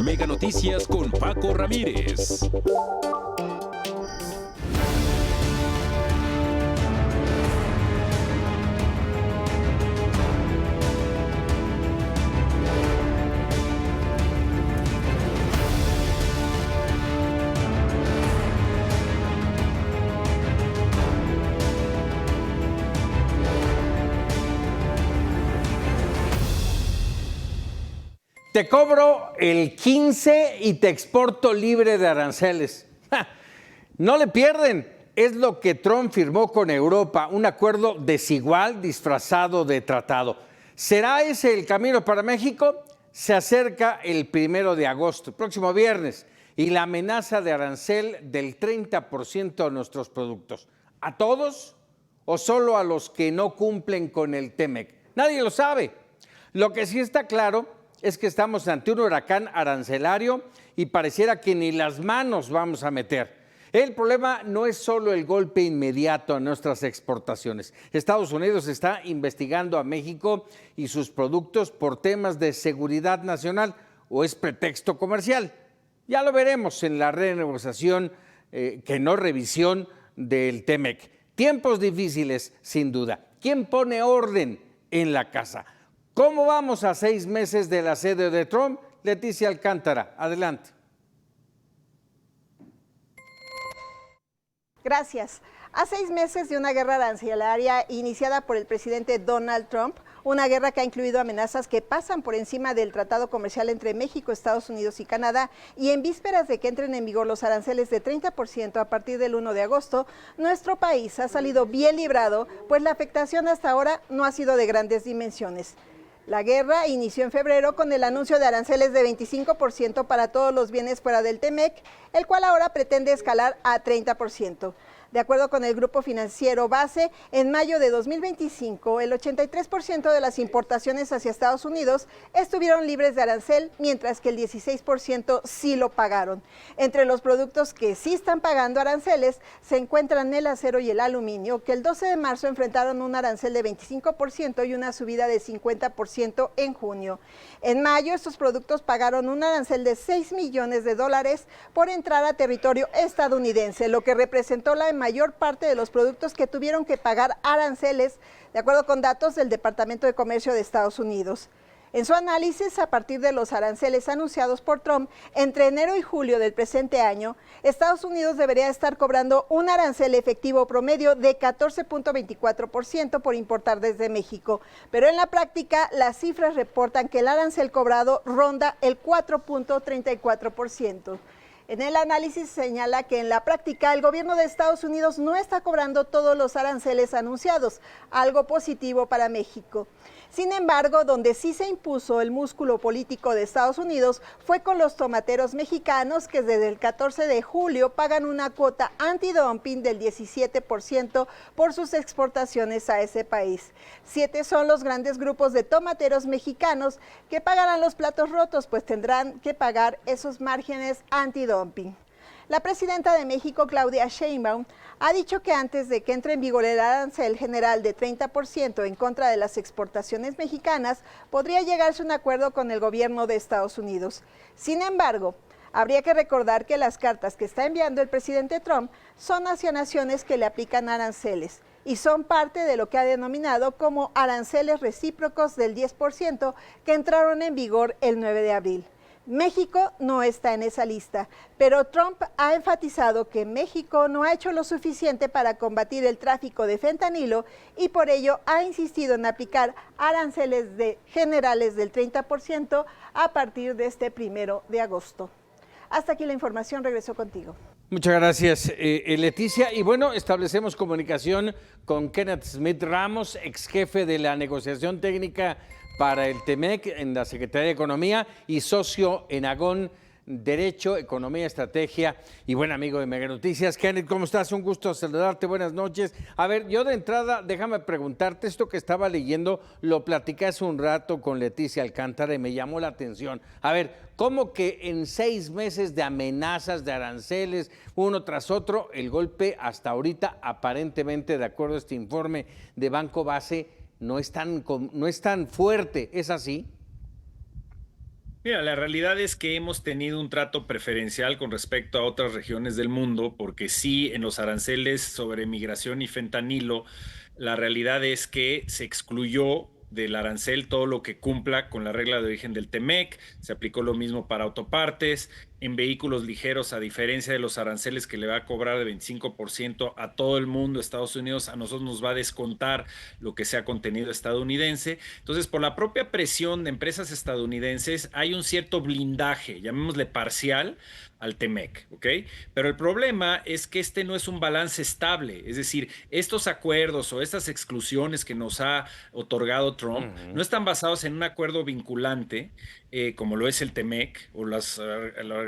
Mega Noticias con Paco Ramírez. Te cobro el 15 y te exporto libre de aranceles. ¡Ja! No le pierden. Es lo que Trump firmó con Europa, un acuerdo desigual disfrazado de tratado. ¿Será ese el camino para México? Se acerca el 1 de agosto, el próximo viernes, y la amenaza de arancel del 30% a nuestros productos. ¿A todos o solo a los que no cumplen con el TEMEC? Nadie lo sabe. Lo que sí está claro es que estamos ante un huracán arancelario y pareciera que ni las manos vamos a meter. El problema no es solo el golpe inmediato a nuestras exportaciones. Estados Unidos está investigando a México y sus productos por temas de seguridad nacional, o es pretexto comercial. Ya lo veremos en la renegociación, que no revisión del TEMEC. Tiempos difíciles, sin duda. ¿Quién pone orden en la casa? ¿Cómo vamos a 6 meses del asedio de Trump? Leticia Alcántara, adelante. Gracias. A 6 meses de una guerra arancelaria iniciada por el presidente Donald Trump, una guerra que ha incluido amenazas que pasan por encima del tratado comercial entre México, Estados Unidos y Canadá, y en vísperas de que entren en vigor los aranceles de 30% a partir del 1 de agosto, nuestro país ha salido bien librado, pues la afectación hasta ahora no ha sido de grandes dimensiones. La guerra inició en febrero con el anuncio de aranceles de 25% para todos los bienes fuera del TEMEC, el cual ahora pretende escalar a 30%. De acuerdo con el grupo financiero Base, en mayo de 2025, el 83% de las importaciones hacia Estados Unidos estuvieron libres de arancel, mientras que el 16% sí lo pagaron. Entre los productos que sí están pagando aranceles se encuentran el acero y el aluminio, que el 12 de marzo enfrentaron un arancel de 25% y una subida de 50% en junio. En mayo, estos productos pagaron un arancel de $6 millones por entrar a territorio estadounidense, lo que representó la mayor parte de los productos que tuvieron que pagar aranceles, de acuerdo con datos del Departamento de Comercio de Estados Unidos. En su análisis, a partir de los aranceles anunciados por Trump, entre enero y julio del presente año, Estados Unidos debería estar cobrando un arancel efectivo promedio de 14.24% por importar desde México. Pero en la práctica, las cifras reportan que el arancel cobrado ronda el 4.34%. En el análisis señala que en la práctica el gobierno de Estados Unidos no está cobrando todos los aranceles anunciados, algo positivo para México. Sin embargo, donde sí se impuso el músculo político de Estados Unidos fue con los tomateros mexicanos, que desde el 14 de julio pagan una cuota antidumping del 17% por sus exportaciones a ese país. 7 son los grandes grupos de tomateros mexicanos que pagarán los platos rotos, pues tendrán que pagar esos márgenes antidumping. La presidenta de México, Claudia Sheinbaum, ha dicho que antes de que entre en vigor el arancel general de 30% en contra de las exportaciones mexicanas, podría llegarse a un acuerdo con el gobierno de Estados Unidos. Sin embargo, habría que recordar que las cartas que está enviando el presidente Trump son hacia naciones que le aplican aranceles y son parte de lo que ha denominado como aranceles recíprocos del 10% que entraron en vigor el 9 de abril. México no está en esa lista, pero Trump ha enfatizado que México no ha hecho lo suficiente para combatir el tráfico de fentanilo y por ello ha insistido en aplicar aranceles generales del 30% a partir de este 1 de agosto. Hasta aquí la información, regreso contigo. Muchas gracias, Leticia. Y bueno, establecemos comunicación con Kenneth Smith Ramos, ex jefe de la negociación técnica para el TEMEC en la Secretaría de Economía y socio en Agón Derecho, Economía, Estrategia y buen amigo de Mega Noticias. Kenneth, ¿cómo estás? Un gusto saludarte, buenas noches. A ver, yo de entrada, déjame preguntarte, esto que estaba leyendo, lo platicé hace un rato con Leticia Alcántara y me llamó la atención. A ver, ¿cómo que en 6 meses de amenazas, de aranceles, uno tras otro, el golpe hasta ahorita, aparentemente, de acuerdo a este informe de Banco Base, no es tan fuerte? ¿Es así? Mira, la realidad es que hemos tenido un trato preferencial con respecto a otras regiones del mundo, porque sí, en los aranceles sobre migración y fentanilo, la realidad es que se excluyó del arancel todo lo que cumpla con la regla de origen del TEMEC, se aplicó lo mismo para autopartes, en vehículos ligeros, a diferencia de los aranceles que le va a cobrar de 25% a todo el mundo, Estados Unidos, a nosotros nos va a descontar lo que sea contenido estadounidense. Entonces, por la propia presión de empresas estadounidenses, hay un cierto blindaje, llamémosle parcial, al TEMEC, ¿ok? Pero el problema es que este no es un balance estable, es decir, estos acuerdos o estas exclusiones que nos ha otorgado Trump no están basados en un acuerdo vinculante, como lo es el TEMEC o la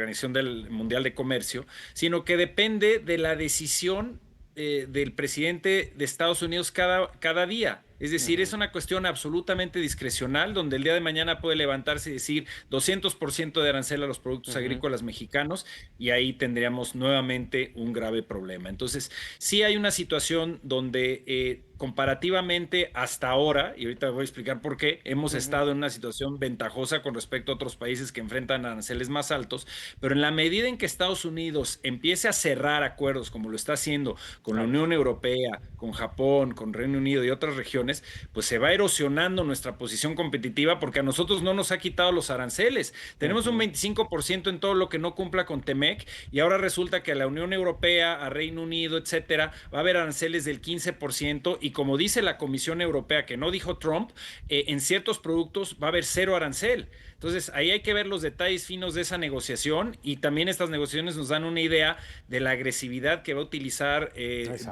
Organización Mundial de Comercio, sino que depende de la decisión del presidente de Estados Unidos cada día. Es decir, es una cuestión absolutamente discrecional, donde el día de mañana puede levantarse y decir 200% de arancel a los productos agrícolas mexicanos, y ahí tendríamos nuevamente un grave problema. Entonces, sí hay una situación donde comparativamente hasta ahora, y ahorita voy a explicar por qué, hemos estado en una situación ventajosa con respecto a otros países que enfrentan aranceles más altos, pero en la medida en que Estados Unidos empiece a cerrar acuerdos como lo está haciendo con la Unión Europea, con Japón, con Reino Unido y otras regiones, pues se va erosionando nuestra posición competitiva, porque a nosotros no nos ha quitado los aranceles. Tenemos un 25% en todo lo que no cumpla con TEMEC, y ahora resulta que a la Unión Europea, a Reino Unido, etcétera, va a haber aranceles del 15%, y como dice la Comisión Europea, que no dijo Trump, en ciertos productos va a haber cero arancel. Entonces, ahí hay que ver los detalles finos de esa negociación, y también estas negociaciones nos dan una idea de la agresividad que va a utilizar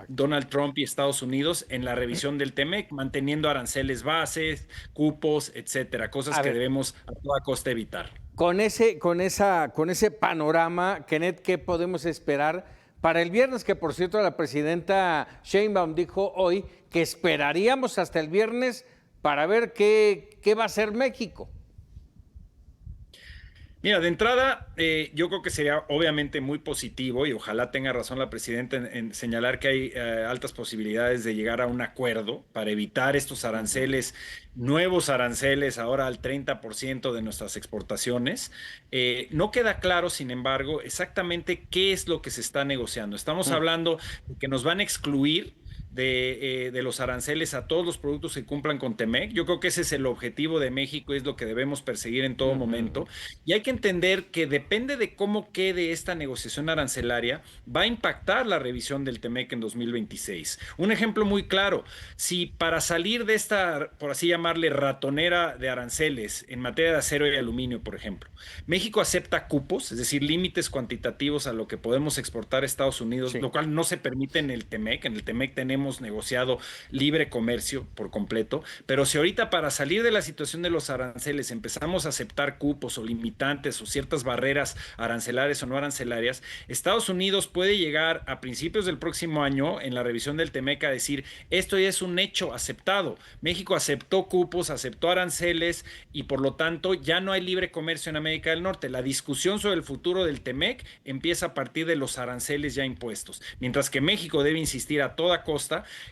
Donald Trump y Estados Unidos en la revisión del TEMEC, manteniendo aranceles bases, cupos, etcétera, cosas que debemos a toda costa evitar. Con ese panorama, Kenneth, ¿qué podemos esperar para el viernes? Que, por cierto, la presidenta Sheinbaum dijo hoy que esperaríamos hasta el viernes para ver qué va a hacer México. Mira, de entrada, yo creo que sería obviamente muy positivo, y ojalá tenga razón la presidenta en señalar que hay altas posibilidades de llegar a un acuerdo para evitar estos aranceles, nuevos aranceles ahora al 30% de nuestras exportaciones. No queda claro, sin embargo, exactamente qué es lo que se está negociando. Estamos hablando de que nos van a excluir de los aranceles a todos los productos que cumplan con TEMEC. Yo creo que ese es el objetivo de México, es lo que debemos perseguir en todo momento. Y hay que entender que depende de cómo quede esta negociación arancelaria, va a impactar la revisión del TEMEC en 2026. Un ejemplo muy claro: si para salir de esta, por así llamarle, ratonera de aranceles en materia de acero y aluminio, por ejemplo, México acepta cupos, es decir, límites cuantitativos a lo que podemos exportar a Estados Unidos, lo cual no se permite en el TEMEC. En el TEMEC tenemos negociado libre comercio por completo, pero si ahorita para salir de la situación de los aranceles empezamos a aceptar cupos o limitantes o ciertas barreras arancelarias o no arancelarias, Estados Unidos puede llegar a principios del próximo año en la revisión del TEMEC a decir: esto ya es un hecho aceptado, México aceptó cupos, aceptó aranceles, y por lo tanto ya no hay libre comercio en América del Norte. La discusión sobre el futuro del TEMEC empieza a partir de los aranceles ya impuestos, mientras que México debe insistir a toda costa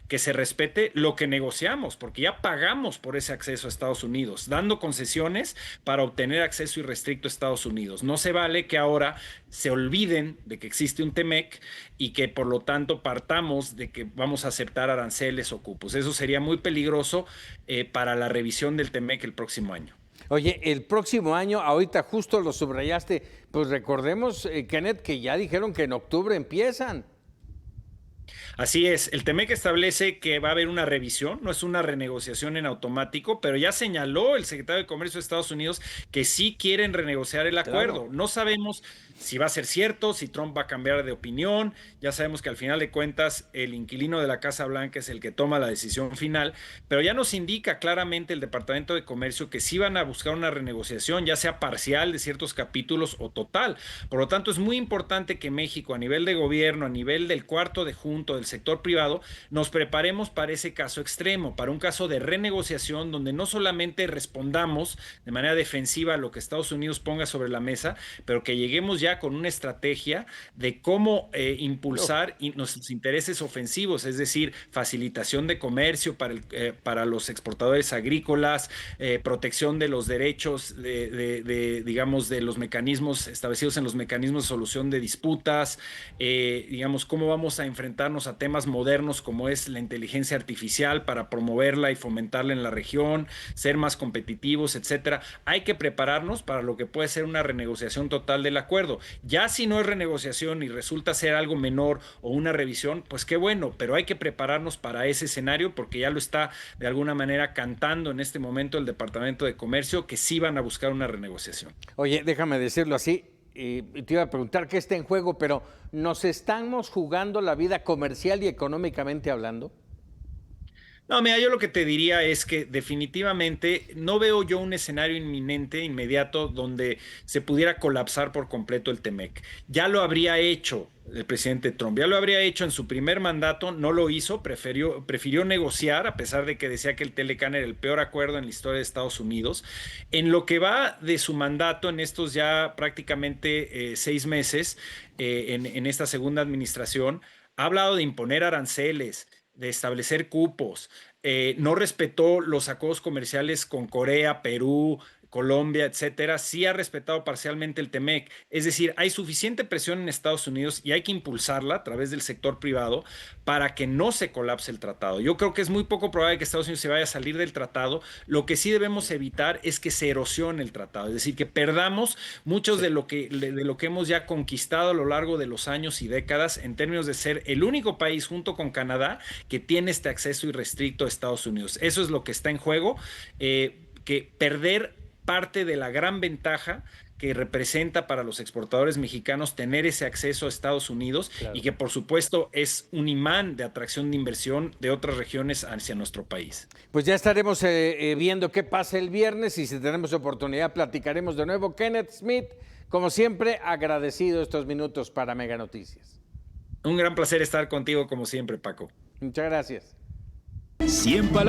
que se respete lo que negociamos, porque ya pagamos por ese acceso a Estados Unidos, dando concesiones para obtener acceso irrestricto a Estados Unidos. No se vale que ahora se olviden de que existe un TEMEC y que por lo tanto partamos de que vamos a aceptar aranceles o cupos. Eso sería muy peligroso para la revisión del TEMEC el próximo año. Oye, el próximo año, ahorita justo lo subrayaste, pues recordemos, Kenneth, que ya dijeron que en octubre empiezan. Así es, el TEMEC establece que va a haber una revisión, no es una renegociación en automático, pero ya señaló el secretario de Comercio de Estados Unidos que sí quieren renegociar el acuerdo. Claro. No sabemos si va a ser cierto, si Trump va a cambiar de opinión. Ya sabemos que al final de cuentas el inquilino de la Casa Blanca es el que toma la decisión final, pero ya nos indica claramente el Departamento de Comercio que sí van a buscar una renegociación, ya sea parcial de ciertos capítulos o total. Por lo tanto, es muy importante que México, a nivel de gobierno, a nivel del cuarto de junto, del sector privado, nos preparemos para ese caso extremo, para un caso de renegociación donde no solamente respondamos de manera defensiva a lo que Estados Unidos ponga sobre la mesa, pero que lleguemos ya ya con una estrategia de cómo impulsar nuestros intereses ofensivos, es decir, facilitación de comercio para los exportadores agrícolas, protección de los derechos digamos, de los mecanismos establecidos en los mecanismos de solución de disputas, digamos, cómo vamos a enfrentarnos a temas modernos como es la inteligencia artificial para promoverla y fomentarla en la región, ser más competitivos, etcétera. Hay que prepararnos para lo que puede ser una renegociación total del acuerdo. Ya si no es renegociación y resulta ser algo menor o una revisión, pues qué bueno, pero hay que prepararnos para ese escenario porque ya lo está de alguna manera cantando en este momento el Departamento de Comercio que sí van a buscar una renegociación. Oye, déjame decirlo así, y te iba a preguntar qué está en juego, pero ¿nos estamos jugando la vida comercial y económicamente hablando? No, mira, yo lo que te diría es que definitivamente no veo yo un escenario inminente, inmediato, donde se pudiera colapsar por completo el TEMEC. Ya lo habría hecho el presidente Trump, ya lo habría hecho en su primer mandato, no lo hizo, prefirió negociar, a pesar de que decía que el Telecan era el peor acuerdo en la historia de Estados Unidos. En lo que va de su mandato, en estos ya prácticamente 6 meses, en esta segunda administración, ha hablado de imponer aranceles, de establecer cupos, no respetó los acuerdos comerciales con Corea, Perú, Colombia, etcétera, sí ha respetado parcialmente el TEMEC. Es decir, hay suficiente presión en Estados Unidos y hay que impulsarla a través del sector privado para que no se colapse el tratado. Yo creo que es muy poco probable que Estados Unidos se vaya a salir del tratado. Lo que sí debemos evitar es que se erosione el tratado, es decir, que perdamos muchos de lo que hemos ya conquistado a lo largo de los años y décadas en términos de ser el único país junto con Canadá que tiene este acceso irrestricto a Estados Unidos. Eso es lo que está en juego, que perder parte de la gran ventaja que representa para los exportadores mexicanos tener ese acceso a Estados Unidos, claro, y que por supuesto es un imán de atracción de inversión de otras regiones hacia nuestro país. Pues ya estaremos viendo qué pasa el viernes y si tenemos oportunidad platicaremos de nuevo. Kenneth Smith, como siempre, agradecido estos minutos para Mega Noticias. Un gran placer estar contigo como siempre, Paco. Muchas gracias. 100 palabras.